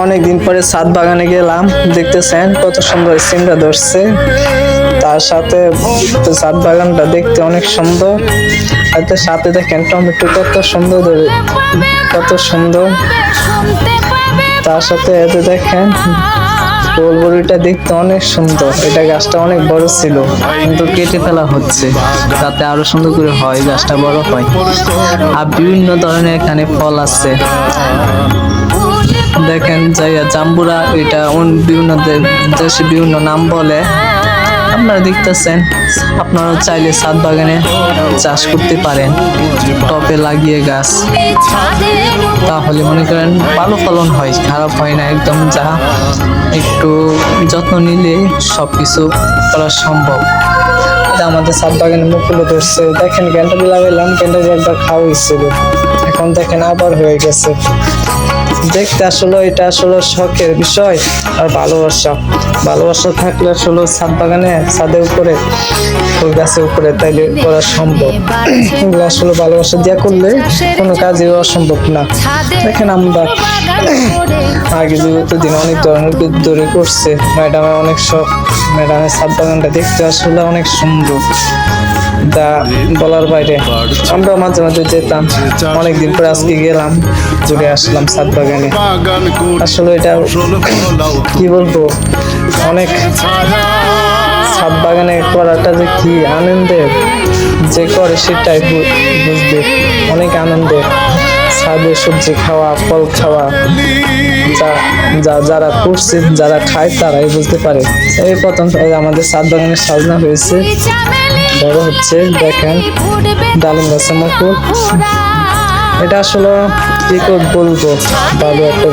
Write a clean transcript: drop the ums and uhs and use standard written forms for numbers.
অনেকদিন পরে ছাদ বাগানে গেলাম, দেখতেছেন কত সুন্দর সিমটা ধরছে। তার সাথে ছাদ বাগানটা দেখতে অনেক সুন্দর। তার সাথে দেখেন টমেটো কত সুন্দর কত সুন্দর। তার সাথে এতে দেখেন গোলবড়িটা দেখতে অনেক সুন্দর। এটা গাছটা অনেক বড় ছিল, কিন্তু কেটে ফেলা হচ্ছে যাতে আরো সুন্দর করে হয়, গাছটা বড় হয়। আর বিভিন্ন ধরনের এখানে ফল আছে, দেখেন জাম্বুরা। এটা বিভিন্ন দেশে বিভিন্ন নাম বলে। আপনারা দেখতেছেন, আপনারা চাইলে ছাদ বাগানে চাষ করতে পারেন, টবে লাগিয়ে গাছ। তাহলে মনে করেন ভালো ফলন হয়, খারাপ হয় না একদম। যা একটু যত্ন নিলে সবকিছু করা সম্ভব। এটা আমাদের ছাদ বাগানে মুকুলও ধরছে। দেখেন ক্যান্টারি লাগাইলাম, ক্যান্টারি একবার খাওয়া হয়েছিল, এখন দেখেন আবার হয়ে গেছে। দেখতে আসলে এটা আসলে শখের বিষয় আর ভালোবাসা থাকলে আসলে ছাদ বাগানে ছাদের উপরে ফুল গাছের উপরে তাইলে করা সম্ভব। এগুলো আসলে ভালোবাসা দিয়া করলে কোনো কাজই অসম্ভব না। দেখেন আমরা আগে বিগত দিন অনেক ধরনের ধরে করছে, ম্যাডামের অনেক শখ। ম্যাডামের ছাদ বাগানটা দেখতে আসলে অনেক সুন্দর, যা বলার বাইরে। আমরা মাঝে মাঝে যেতাম, অনেকদিন পরে আজকে গেলাম, ঘুরে আসলাম ছাদ বাগানে। আসলে এটা কি বলবো, অনেক ছাদ বাগানে করাটা যে কি আনন্দের, যে করে সেটাই বুঝবে। অনেক আনন্দের ছাদে সবজি খাওয়া, ফল খাওয়া। যারা করছে, যারা খায় তারাই বুঝতে পারে। এই প্রথম আমাদের ছাদ বাগানে সাজনা হয়েছে, বড় হচ্ছে। দেখেন ডালিম গাছের মুকুল। এটা আসলে কি করে বলবো, ভালো একটা